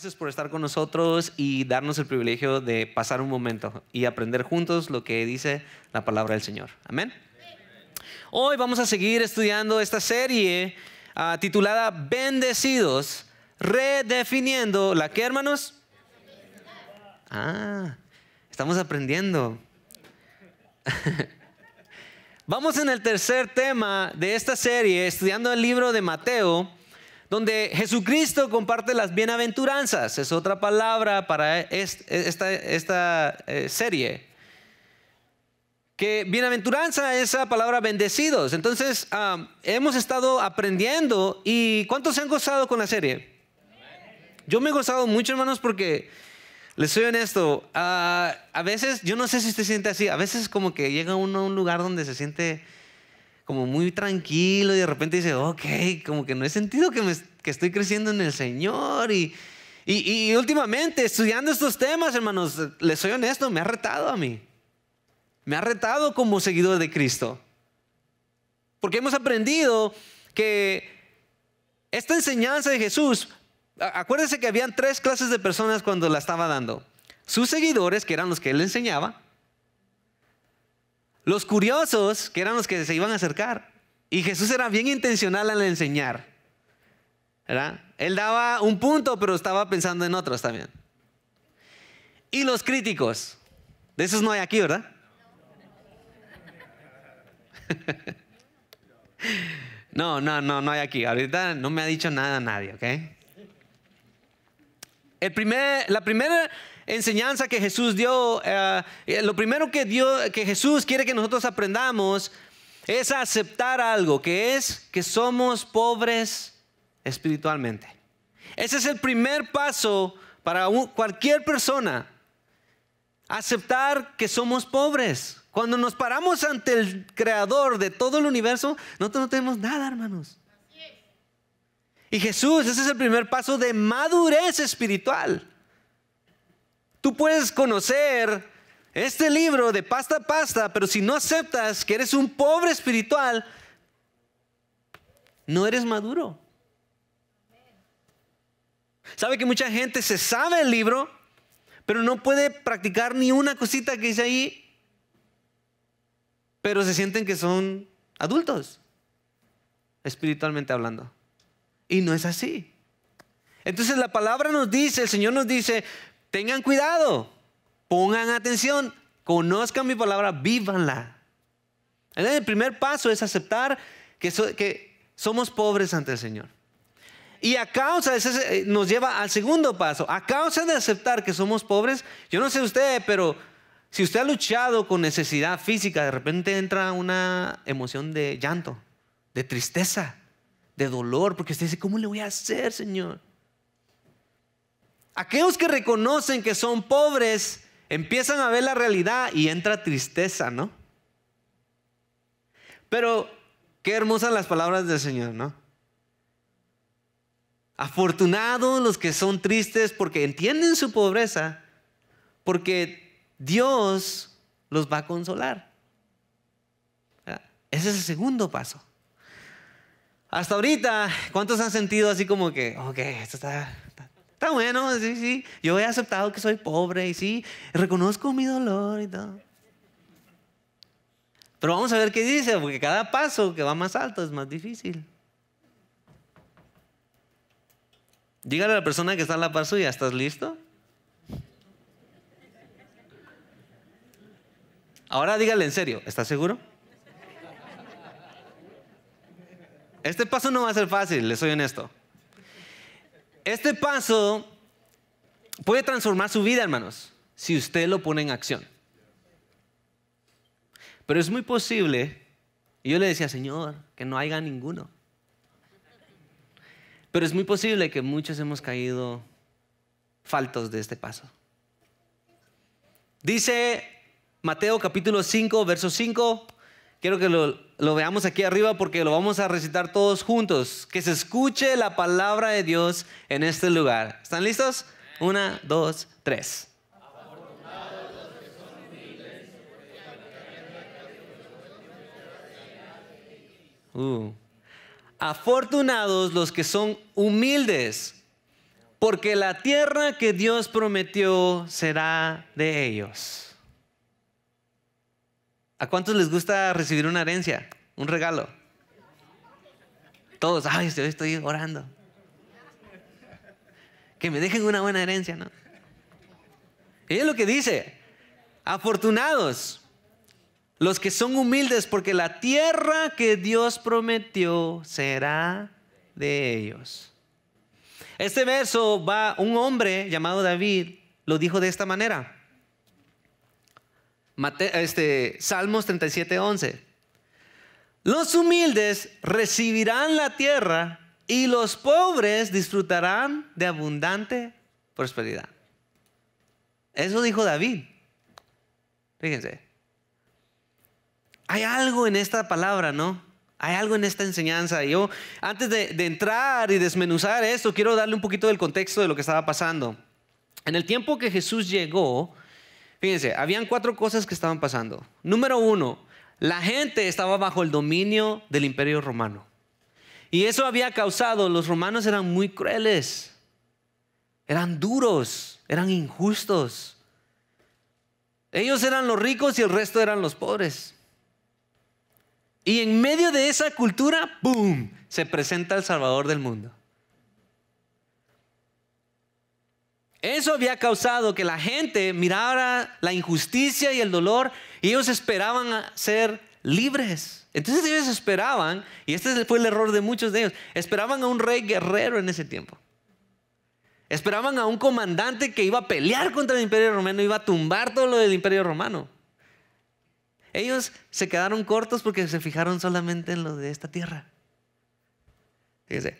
Gracias por estar con nosotros y darnos el privilegio de pasar un momento y aprender juntos lo que dice la palabra del Señor. Amén. Hoy vamos a seguir estudiando esta serie titulada Bendecidos, redefiniendo la que, hermanos. Estamos aprendiendo. Vamos en el tercer tema de esta serie, estudiando el libro de Mateo, donde Jesucristo comparte las bienaventuranzas. Es otra palabra para esta serie. Que bienaventuranza es la palabra bendecidos. Entonces, hemos estado aprendiendo. ¿Y cuántos se han gozado con la serie? Yo me he gozado mucho, hermanos, porque les soy honesto. A veces, yo no sé si usted siente así. A veces como que llega uno a un lugar donde se siente como muy tranquilo y de repente dice, ok, como que no he sentido que estoy creciendo en el Señor. Y últimamente, estudiando estos temas, hermanos, les soy honesto, me ha retado a mí. Me ha retado como seguidor de Cristo. Porque hemos aprendido que esta enseñanza de Jesús, acuérdense que habían 3 clases de personas cuando la estaba dando. Sus seguidores, que eran los que él enseñaba. Los curiosos, que eran los que se iban a acercar. Y Jesús era bien intencional al enseñar, ¿verdad? Él daba un punto, pero estaba pensando en otros también. Y los críticos. De esos no hay aquí, ¿verdad? No hay aquí. Ahorita no me ha dicho nada nadie, ¿ok? La primera enseñanza que Jesús dio, lo primero que Jesús quiere que nosotros aprendamos es a aceptar algo, que es que somos pobres espiritualmente. Ese es el primer paso para cualquier persona, aceptar que somos pobres. Cuando nos paramos ante el creador de todo el universo, nosotros no tenemos nada, hermanos. Y Jesús, ese es el primer paso de madurez espiritual. Tú puedes conocer este libro de pasta a pasta, pero si no aceptas que eres un pobre espiritual, no eres maduro. ¿Sabe que mucha gente se sabe el libro, pero no puede practicar ni una cosita que dice ahí? Pero se sienten que son adultos, espiritualmente hablando. Y no es así. Entonces la palabra nos dice, el Señor nos dice, tengan cuidado, pongan atención, conozcan mi palabra, vívanla. El primer paso es aceptar que somos pobres ante el Señor. Y a causa, ese nos lleva al segundo paso. A causa de aceptar que somos pobres, yo no sé usted, pero si usted ha luchado con necesidad física, de repente entra una emoción de llanto, de tristeza, de dolor, porque usted dice, ¿cómo le voy a hacer, Señor? Aquellos que reconocen que son pobres empiezan a ver la realidad y entra tristeza, ¿no? Pero qué hermosas las palabras del Señor, ¿no? Afortunados los que son tristes porque entienden su pobreza, porque Dios los va a consolar. Ese es el segundo paso. Hasta ahorita, ¿cuántos han sentido así como que, ok, esto está bueno, sí, yo he aceptado que soy pobre y sí, reconozco mi dolor y todo? Pero vamos a ver qué dice, porque cada paso que va más alto es más difícil. Dígale a la persona que está a la par suya, ¿estás listo? Ahora dígale en serio, ¿estás seguro? Este paso no va a ser fácil, les soy honesto. Este paso puede transformar su vida, hermanos, si usted lo pone en acción. Pero es muy posible, y yo le decía, Señor, que no haya ninguno. Pero es muy posible que muchos hemos caído faltos de este paso. Dice Mateo capítulo 5, verso 5. Quiero que lo veamos aquí arriba porque lo vamos a recitar todos juntos. Que se escuche la palabra de Dios en este lugar. ¿Están listos? 1, 2, 3. Afortunados los que son humildes, porque la tierra que Dios prometió será de ellos. ¿A cuántos les gusta recibir una herencia, un regalo? Todos, ay, estoy orando. Que me dejen una buena herencia, ¿no? Y es lo que dice, afortunados los que son humildes, porque la tierra que Dios prometió será de ellos. Este verso un hombre llamado David lo dijo de esta manera. Salmos 37:11. Los humildes recibirán la tierra y los pobres disfrutarán de abundante prosperidad. Eso dijo David. Fíjense. Hay algo en esta palabra, ¿no? Hay algo en esta enseñanza. Yo, antes de entrar y desmenuzar esto, quiero darle un poquito del contexto de lo que estaba pasando. En el tiempo que Jesús llegó, fíjense, habían 4 cosas que estaban pasando. Número 1, la gente estaba bajo el dominio del Imperio Romano. Y eso había causado, los romanos eran muy crueles, eran duros, eran injustos. Ellos eran los ricos y el resto eran los pobres. Y en medio de esa cultura, ¡boom!, se presenta el Salvador del mundo. Eso había causado que la gente mirara la injusticia y el dolor y ellos esperaban ser libres. Entonces ellos esperaban, y este fue el error de muchos de ellos, esperaban a un rey guerrero en ese tiempo. Esperaban a un comandante que iba a pelear contra el Imperio Romano, iba a tumbar todo lo del Imperio Romano. Ellos se quedaron cortos porque se fijaron solamente en lo de esta tierra. Fíjense.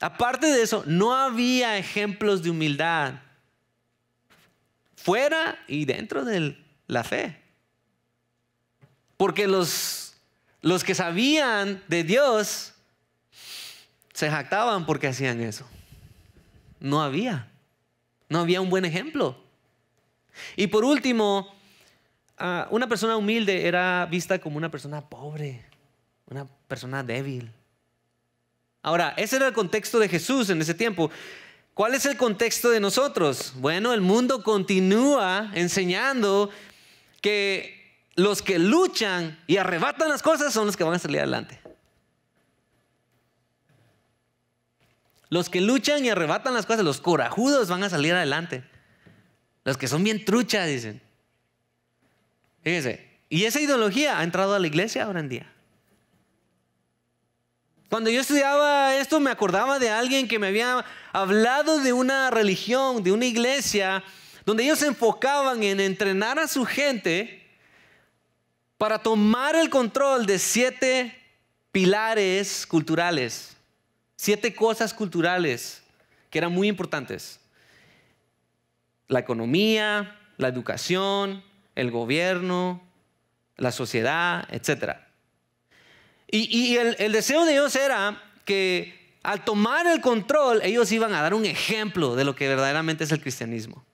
Aparte de eso, no había ejemplos de humildad fuera y dentro de la fe. Porque los que sabían de Dios se jactaban porque hacían eso. No había un buen ejemplo. Y por último, una persona humilde era vista como una persona pobre, una persona débil. Ahora, ese era el contexto de Jesús en ese tiempo. ¿Cuál es el contexto de nosotros? Bueno, el mundo continúa enseñando que los que luchan y arrebatan las cosas son los que van a salir adelante. Los que luchan y arrebatan las cosas, los corajudos van a salir adelante. Los que son bien truchas, dicen. Fíjense, y esa ideología ha entrado a la iglesia ahora en día. Cuando yo estudiaba esto me acordaba de alguien que me había hablado de una religión, de una iglesia, donde ellos se enfocaban en entrenar a su gente para tomar el control de 7 pilares culturales, 7 cosas culturales que eran muy importantes. La economía, la educación, el gobierno, la sociedad, etc. Y el deseo de ellos era que al tomar el control, ellos iban a dar un ejemplo de lo que verdaderamente es el cristianismo.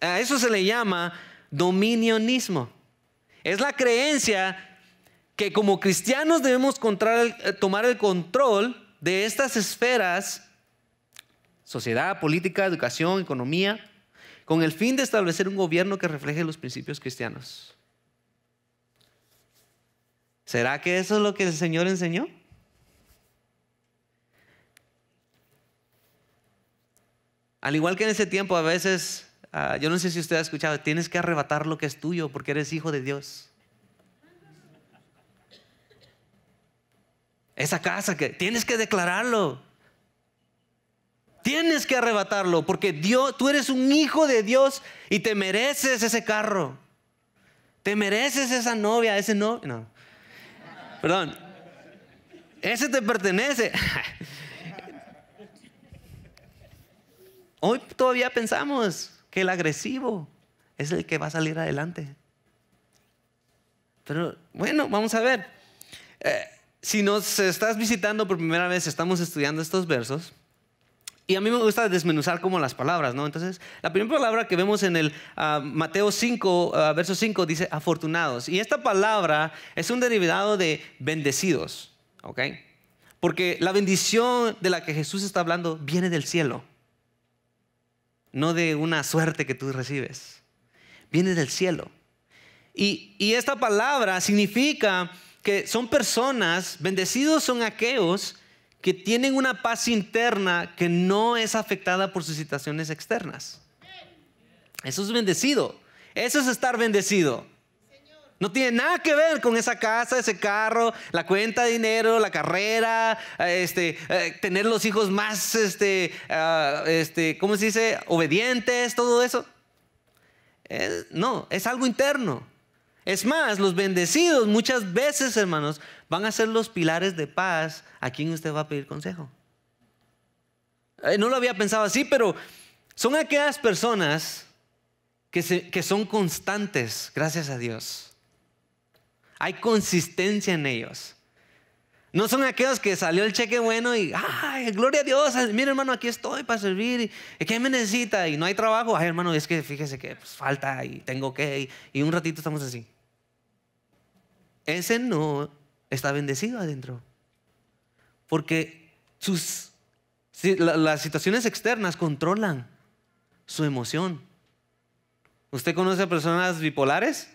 A eso se le llama dominionismo. Es la creencia que como cristianos debemos tomar el control de estas esferas, sociedad, política, educación, economía, con el fin de establecer un gobierno que refleje los principios cristianos. ¿Será que eso es lo que el Señor enseñó? Al igual que en ese tiempo a veces, yo no sé si usted ha escuchado, tienes que arrebatar lo que es tuyo porque eres hijo de Dios. Esa casa que tienes que declararlo. Tienes que arrebatarlo porque tú eres un hijo de Dios y te mereces ese carro. Te mereces esa novia, ese novio. No. Perdón. Ese te pertenece. Hoy todavía pensamos que el agresivo es el que va a salir adelante. Pero bueno, vamos a ver. Si nos estás visitando por primera vez, estamos estudiando estos versos. Y a mí me gusta desmenuzar como las palabras, ¿no? Entonces, la primera palabra que vemos en el Mateo 5, verso 5, dice afortunados. Y esta palabra es un derivado de bendecidos, ¿ok? Porque la bendición de la que Jesús está hablando viene del cielo, no de una suerte que tú recibes. Viene del cielo. Y esta palabra significa que son personas, bendecidos son aquellos que tienen una paz interna que no es afectada por sus situaciones externas. Eso es bendecido. Eso es estar bendecido. No tiene nada que ver con esa casa, ese carro, la cuenta de dinero, la carrera, tener los hijos más, ¿cómo se dice? Obedientes, todo eso. No, es algo interno. Es más, los bendecidos muchas veces, hermanos, van a ser los pilares de paz a quien usted va a pedir consejo. No lo había pensado así, pero son aquellas personas que son constantes, gracias a Dios. Hay consistencia en ellos. No son aquellos que salió el cheque bueno y, ¡ay, gloria a Dios! Mire, hermano, aquí estoy para servir. ¿Qué me necesita? Y no hay trabajo. Ay, hermano, es que fíjese que pues, falta y tengo que. Y un ratito estamos así. Ese no está bendecido adentro. Porque las situaciones externas controlan su emoción. ¿Usted conoce a personas bipolares?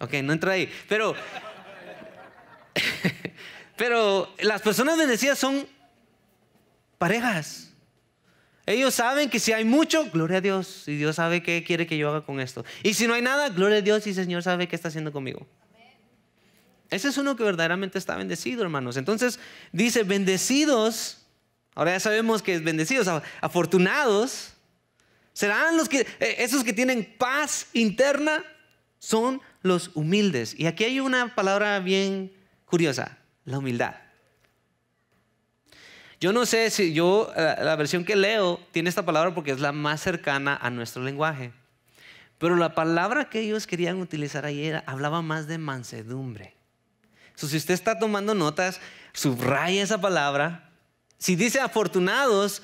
Ok, no entra ahí. Pero las personas bendecidas son parejas. Ellos saben que si hay mucho, gloria a Dios. Y Dios sabe qué quiere que yo haga con esto. Y si no hay nada, gloria a Dios y el Señor sabe qué está haciendo conmigo. Ese es uno que verdaderamente está bendecido, hermanos. Entonces dice, bendecidos. Ahora ya sabemos que es bendecidos. Afortunados serán esos que tienen paz interna, son los humildes. Y aquí hay una palabra bien curiosa, la humildad. Yo no sé si la versión que leo tiene esta palabra porque es la más cercana a nuestro lenguaje. Pero la palabra que ellos querían utilizar ayer hablaba más de mansedumbre. Si usted está tomando notas, subraya esa palabra. Si dice afortunados,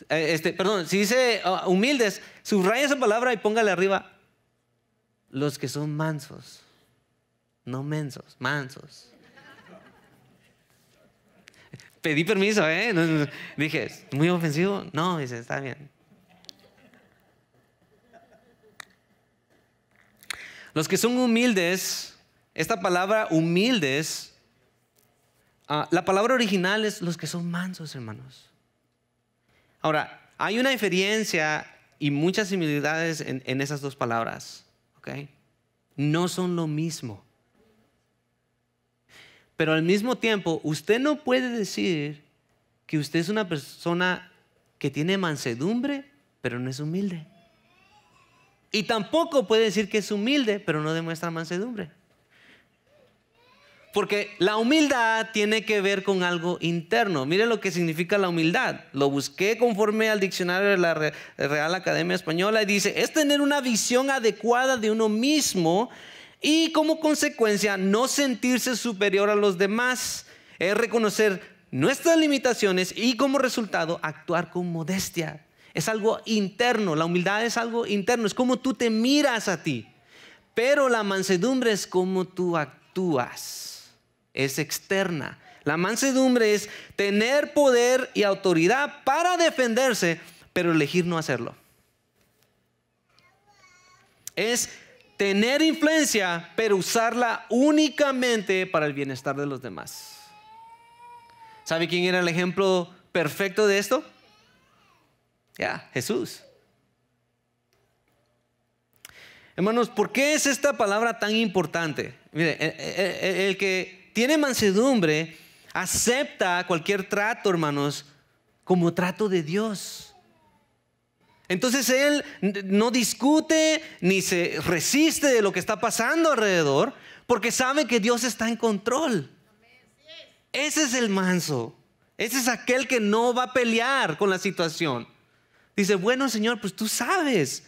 si dice humildes, subraya esa palabra y póngale arriba los que son mansos, no mensos, mansos. Pedí permiso, dije, ¿muy ofensivo? No, dice, está bien. Los que son humildes, esta palabra humildes, la palabra original es los que son mansos, hermanos. Ahora, hay una diferencia y muchas similitudes en esas dos palabras, ¿ok? No son lo mismo. Pero al mismo tiempo, usted no puede decir que usted es una persona que tiene mansedumbre, pero no es humilde. Y tampoco puede decir que es humilde, pero no demuestra mansedumbre. Porque la humildad tiene que ver con algo interno. Mire lo que significa la humildad. Lo busqué conforme al diccionario de la Real Academia Española y dice, es tener una visión adecuada de uno mismo y como consecuencia no sentirse superior a los demás. Es reconocer nuestras limitaciones y como resultado actuar con modestia. Es algo interno. La humildad es algo interno. Es como tú te miras a ti. Pero la mansedumbre es como tú actúas. Es externa. La mansedumbre es tener poder y autoridad para defenderse, pero elegir no hacerlo. Es tener influencia, pero usarla únicamente para el bienestar de los demás. ¿Sabe quién era el ejemplo perfecto de esto? Jesús. Hermanos, ¿por qué es esta palabra tan importante? Mire, el que tiene mansedumbre acepta cualquier trato, hermanos, como trato de Dios. Entonces él no discute ni se resiste de lo que está pasando alrededor, porque sabe que Dios está en control. Ese es el manso. Ese es aquel que no va a pelear con la situación. Dice, bueno, Señor, pues tú sabes.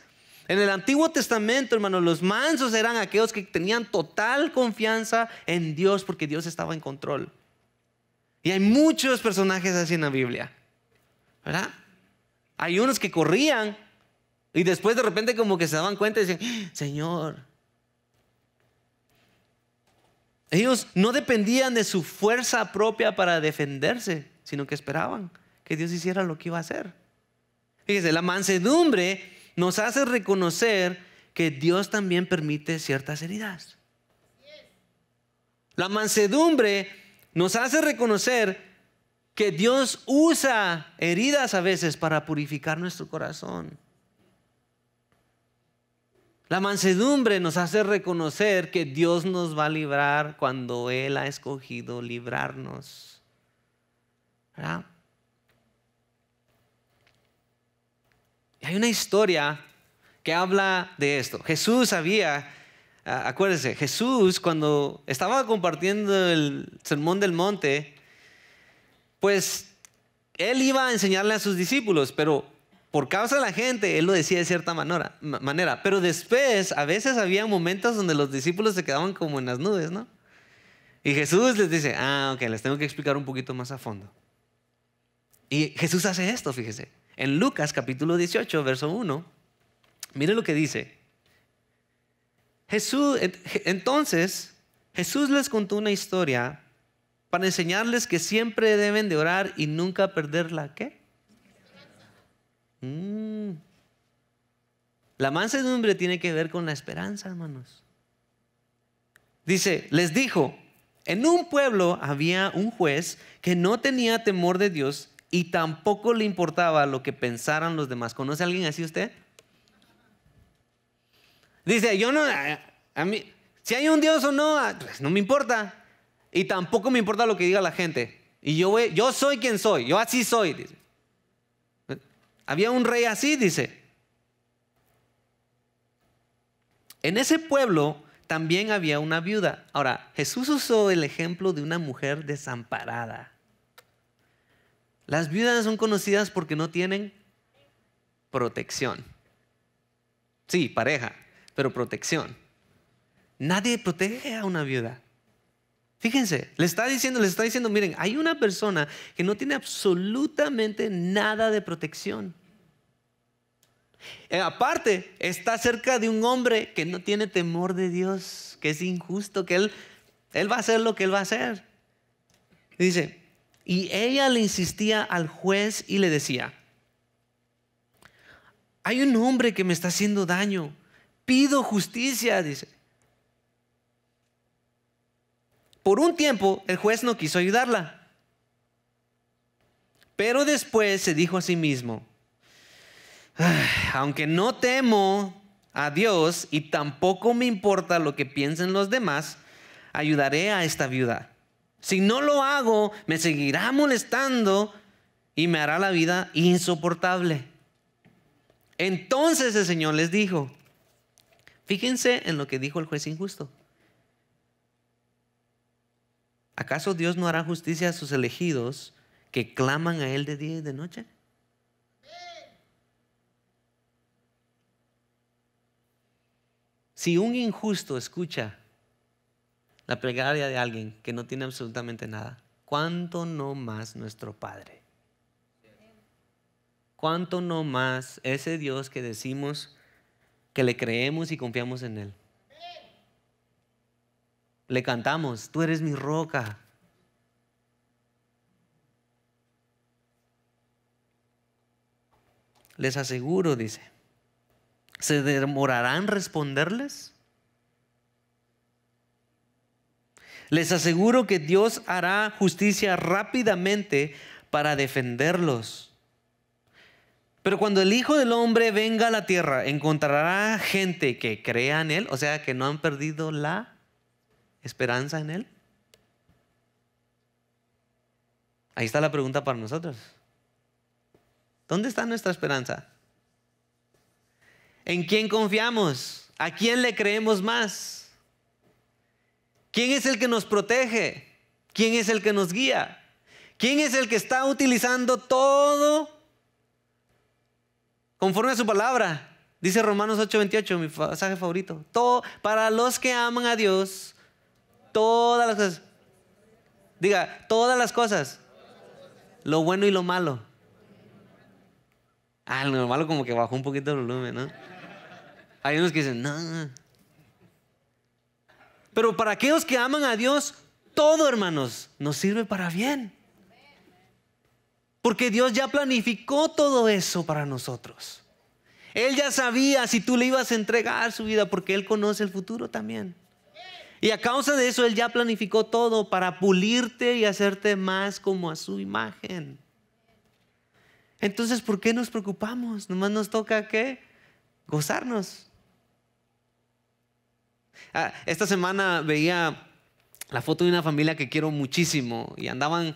En el Antiguo Testamento, hermanos, los mansos eran aquellos que tenían total confianza en Dios porque Dios estaba en control. Y hay muchos personajes así en la Biblia, ¿verdad? Hay unos que corrían y después de repente como que se daban cuenta y decían, Señor. Ellos no dependían de su fuerza propia para defenderse, sino que esperaban que Dios hiciera lo que iba a hacer. Fíjese, la mansedumbre nos hace reconocer que Dios también permite ciertas heridas. La mansedumbre nos hace reconocer que Dios usa heridas a veces para purificar nuestro corazón. La mansedumbre nos hace reconocer que Dios nos va a librar cuando Él ha escogido librarnos. ¿Verdad? Y hay una historia que habla de esto. Jesús sabía, acuérdense, Jesús cuando estaba compartiendo el sermón del monte, pues Él iba a enseñarle a sus discípulos, pero por causa de la gente, Él lo decía de cierta manera. Pero después, a veces había momentos donde los discípulos se quedaban como en las nubes, ¿no? Y Jesús les dice, ok, les tengo que explicar un poquito más a fondo. Y Jesús hace esto, fíjese. En Lucas capítulo 18, verso 1, mire lo que dice. Entonces, Jesús les contó una historia para enseñarles que siempre deben de orar y nunca perder la ¿qué? La mansedumbre tiene que ver con la esperanza, hermanos. Dice, les dijo, en un pueblo había un juez que no tenía temor de Dios y tampoco le importaba lo que pensaran los demás. ¿Conoce a alguien así usted? Dice, yo no, a mí, si hay un Dios o no, pues no me importa. Y tampoco me importa lo que diga la gente. Y yo soy quien soy, yo así soy, dice. Había un rey así, dice. En ese pueblo también había una viuda. Ahora, Jesús usó el ejemplo de una mujer desamparada. Las viudas son conocidas porque no tienen protección. Sí, pareja, pero protección. Nadie protege a una viuda. Fíjense, les está diciendo, miren, hay una persona que no tiene absolutamente nada de protección. Aparte, está cerca de un hombre que no tiene temor de Dios, que es injusto, que él va a hacer lo que él va a hacer. Dice, y ella le insistía al juez y le decía, hay un hombre que me está haciendo daño, pido justicia, dice. Por un tiempo el juez no quiso ayudarla, pero después se dijo a sí mismo, aunque no temo a Dios y tampoco me importa lo que piensen los demás, ayudaré a esta viuda. Si no lo hago, me seguirá molestando y me hará la vida insoportable. Entonces el Señor les dijo, fíjense en lo que dijo el juez injusto. ¿Acaso Dios no hará justicia a sus elegidos que claman a Él de día y de noche? Si un injusto escucha la plegaria de alguien que no tiene absolutamente nada, ¿cuánto no más nuestro Padre? ¿Cuánto no más ese Dios que decimos que le creemos y confiamos en Él? Le cantamos, tú eres mi roca. Les aseguro, dice, ¿se demorarán responderles? Les aseguro que Dios hará justicia rápidamente para defenderlos. Pero cuando el Hijo del Hombre venga a la tierra, ¿encontrará gente que crea en Él? O sea, que no han perdido la esperanza en Él. Ahí está la pregunta para nosotros. ¿Dónde está nuestra esperanza? ¿En quién confiamos? ¿A quién le creemos más? ¿Quién es el que nos protege? ¿Quién es el que nos guía? ¿Quién es el que está utilizando todo conforme a su palabra? Dice Romanos 8:28, mi pasaje favorito. Todo, para los que aman a Dios, todas las cosas. Diga, todas las cosas. Lo bueno y lo malo. Lo malo como que bajó un poquito el volumen, ¿no? Hay unos que dicen, no. Pero para aquellos que aman a Dios, todo, hermanos, nos sirve para bien. Porque Dios ya planificó todo eso para nosotros. Él ya sabía si tú le ibas a entregar su vida, porque Él conoce el futuro también. Y a causa de eso Él ya planificó todo para pulirte y hacerte más como a su imagen. Entonces, ¿por qué nos preocupamos? Nomás nos toca, ¿qué? Gozarnos. Esta semana veía la foto de una familia que quiero muchísimo y andaban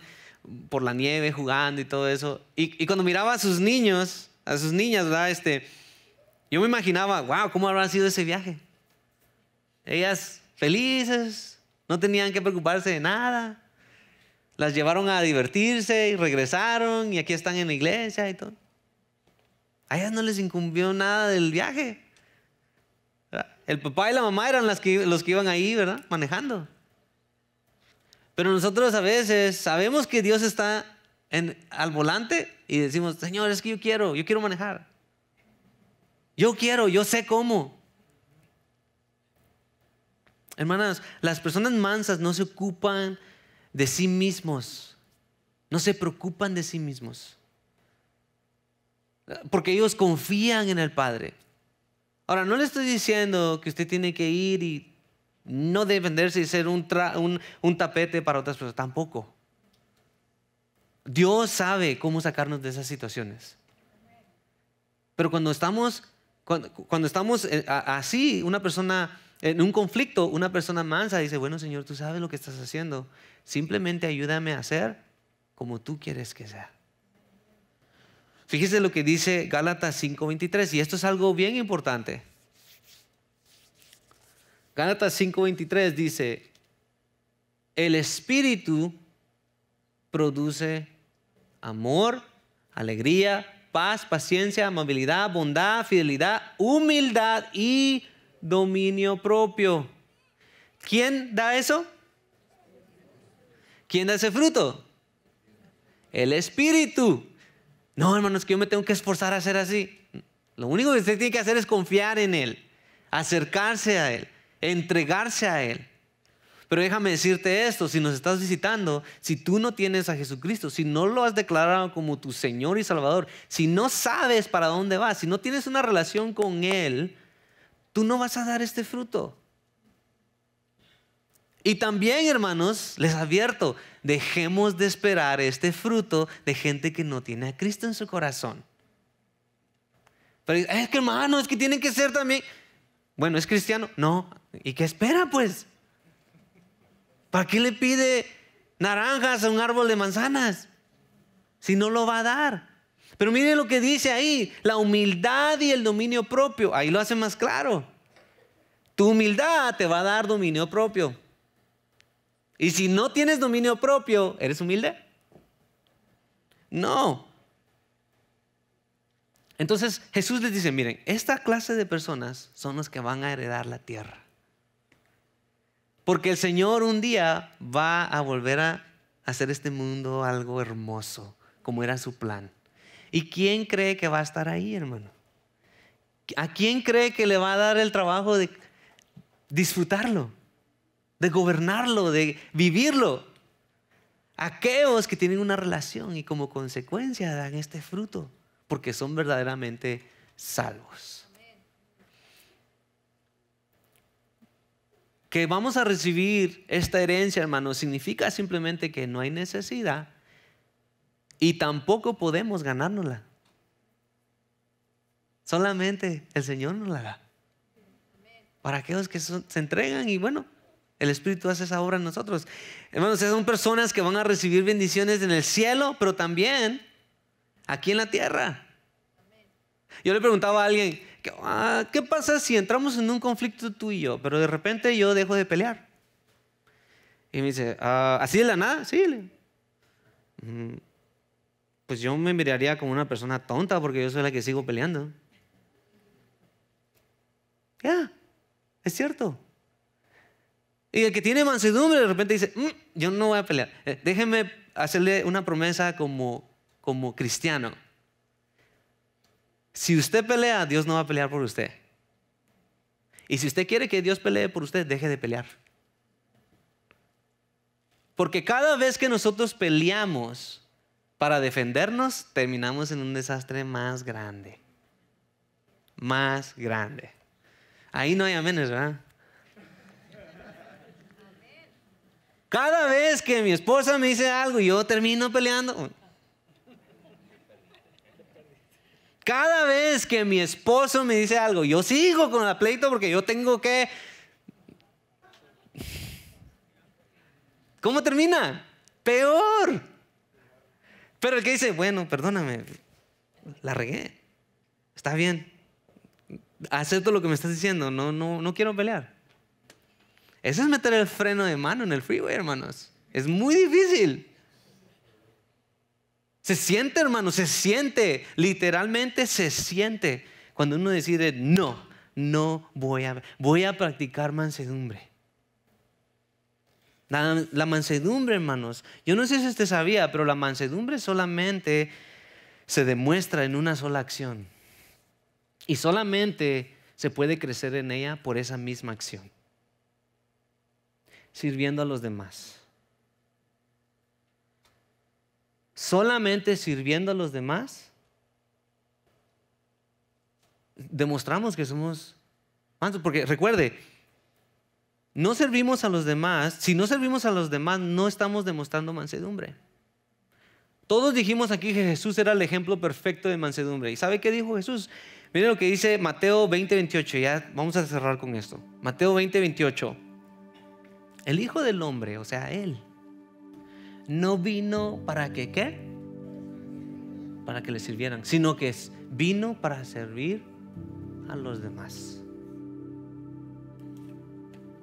por la nieve jugando y todo eso. Y cuando miraba a sus niños, a sus niñas, ¿verdad? Yo me imaginaba, wow, ¿cómo habrá sido ese viaje? Ellas felices, no tenían que preocuparse de nada. Las llevaron a divertirse y regresaron y aquí están en la iglesia y todo. A ellas no les incumbió nada del viaje. El papá y la mamá eran los que iban ahí, ¿verdad? Manejando. Pero nosotros a veces sabemos que Dios está al volante y decimos, Señor, es que yo quiero manejar. Yo sé cómo. Hermanas, las personas mansas no se ocupan de sí mismos, no se preocupan de sí mismos, porque ellos confían en el Padre. Ahora, no le estoy diciendo que usted tiene que ir y no defenderse y ser un tapete para otras personas, tampoco. Dios sabe cómo sacarnos de esas situaciones. Pero cuando estamos así, una persona en un conflicto, una persona mansa dice, bueno, Señor, tú sabes lo que estás haciendo. Simplemente ayúdame a hacer como tú quieres que sea. Fíjese lo que dice Gálatas 5:23, y esto es algo bien importante. Gálatas 5:23 dice, el Espíritu produce amor, alegría, paz, paciencia, amabilidad, bondad, fidelidad, humildad y dominio propio. ¿Quién da eso? ¿Quién da ese fruto? El Espíritu. No, hermanos, que yo me tengo que esforzar a ser así. Lo único que usted tiene que hacer es confiar en Él, acercarse a Él, entregarse a Él. Pero déjame decirte esto, si nos estás visitando, si tú no tienes a Jesucristo, si no lo has declarado como tu Señor y Salvador, si no sabes para dónde vas, si no tienes una relación con Él, tú no vas a dar este fruto. Y también, hermanos, les advierto, dejemos de esperar este fruto de gente que no tiene a Cristo en su corazón. Pero es que, hermano, es que tiene que ser también. Bueno, ¿es cristiano? No. ¿Y qué espera, pues? ¿Para qué le pide naranjas a un árbol de manzanas si no lo va a dar? Pero miren lo que dice ahí, la humildad y el dominio propio. Ahí lo hace más claro. Tu humildad te va a dar dominio propio. Y si no tienes dominio propio, ¿eres humilde? No. Entonces Jesús les dice, miren, esta clase de personas son los que van a heredar la tierra. Porque el Señor un día va a volver a hacer este mundo algo hermoso, como era su plan. ¿Y quién cree que va a estar ahí, hermano? ¿A quién cree que le va a dar el trabajo de disfrutarlo, de gobernarlo, de vivirlo? Aquellos que tienen una relación y como consecuencia dan este fruto, porque son verdaderamente salvos. Que vamos a recibir esta herencia, hermanos, significa simplemente que no hay necesidad y tampoco podemos ganárnosla. Solamente el Señor nos la da. Para aquellos que se entregan y bueno, el Espíritu hace esa obra en nosotros. Hermanos, son personas que van a recibir bendiciones en el cielo, pero también aquí en la tierra. Yo le preguntaba a alguien, ¿qué pasa si entramos en un conflicto tú y yo, pero de repente yo dejo de pelear? Y me dice, ¿así de la nada? Sí. Pues yo me miraría como una persona tonta porque yo soy la que sigo peleando. Es cierto. Y el que tiene mansedumbre de repente dice, yo no voy a pelear. Déjeme hacerle una promesa como cristiano. Si usted pelea, Dios no va a pelear por usted. Y si usted quiere que Dios pelee por usted, deje de pelear. Porque cada vez que nosotros peleamos para defendernos, terminamos en un desastre más grande. Más grande. Ahí no hay amenes, ¿verdad? Cada vez que mi esposa me dice algo y yo termino peleando. Cada vez que mi esposo me dice algo, yo sigo con la pleito porque yo tengo que... ¿Cómo termina? Peor. Pero el que dice, bueno, perdóname, la regué. Está bien. Acepto lo que me estás diciendo. No quiero pelear. Eso es meter el freno de mano en el freeway, hermanos. Es muy difícil. Se siente, hermano, se siente. Literalmente se siente cuando uno decide, no voy a practicar mansedumbre. La mansedumbre, hermanos, yo no sé si usted sabía, pero la mansedumbre solamente se demuestra en una sola acción. Y solamente se puede crecer en ella por esa misma acción. Sirviendo a los demás. Solamente sirviendo a los demás demostramos que somos mansos. Porque recuerde, no servimos a los demás. Si no servimos a los demás, no estamos demostrando mansedumbre. Todos dijimos aquí que Jesús era el ejemplo perfecto de mansedumbre. ¿Y sabe qué dijo Jesús? Miren lo que dice Mateo 20:28. Ya vamos a cerrar con esto. Mateo 20:28. El Hijo del Hombre, o sea, Él, no vino para que, ¿qué? Para que le sirvieran, sino que vino para servir a los demás.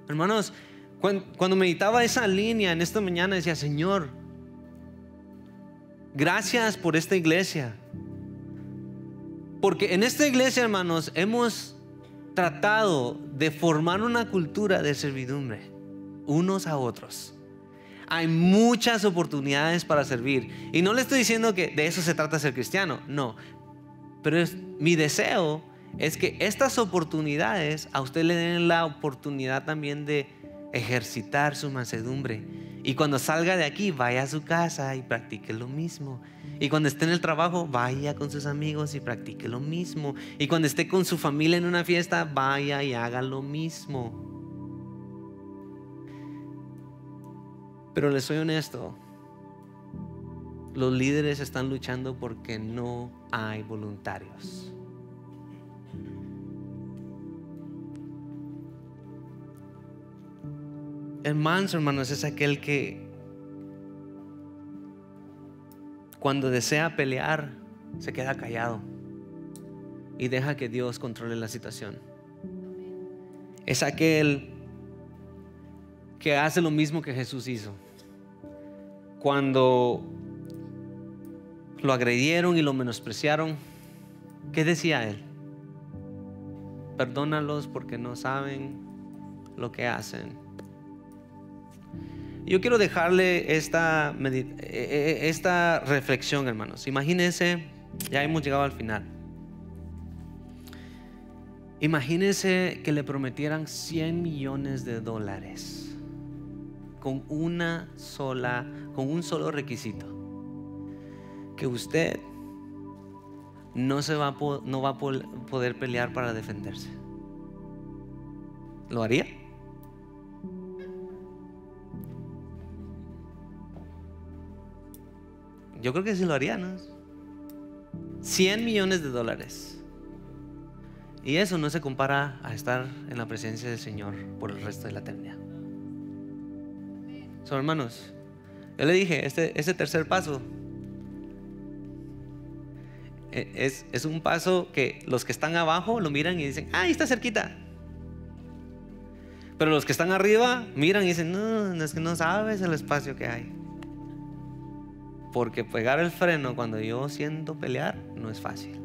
Hermanos, cuando meditaba esa línea en esta mañana, decía, Señor, gracias por esta iglesia. Porque en esta iglesia, hermanos, hemos tratado de formar una cultura de servidumbre unos a otros. Hay muchas oportunidades para servir. Y no le estoy diciendo que de eso se trata ser cristiano, no. Pero mi deseo es que estas oportunidades a usted le den la oportunidad también de ejercitar su mansedumbre. Y cuando salga de aquí, vaya a su casa y practique lo mismo. Y cuando esté en el trabajo, vaya con sus amigos y practique lo mismo. Y cuando esté con su familia en una fiesta, vaya y haga lo mismo. Pero les soy honesto, los líderes están luchando porque no hay voluntarios. El manso, hermanos, es aquel que cuando desea pelear se queda callado y deja que Dios controle la situación. Es aquel que hace lo mismo que Jesús hizo. Cuando lo agredieron y lo menospreciaron, ¿qué decía él? Perdónalos porque no saben lo que hacen. Yo quiero dejarle esta reflexión, hermanos. Imagínense, ya hemos llegado al final. Imagínense que le prometieran $100 millones con un solo requisito: que usted no va a poder pelear para defenderse. ¿Lo haría? Yo creo que sí lo haría, ¿no? $100 millones. Y eso no se compara a estar en la presencia del Señor por el resto de la eternidad. So, hermanos, yo le dije, este tercer paso es un paso que los que están abajo lo miran y dicen, ahí está cerquita. Pero los que están arriba miran y dicen, no, es que no sabes el espacio que hay. Porque pegar el freno cuando yo siento pelear no es fácil.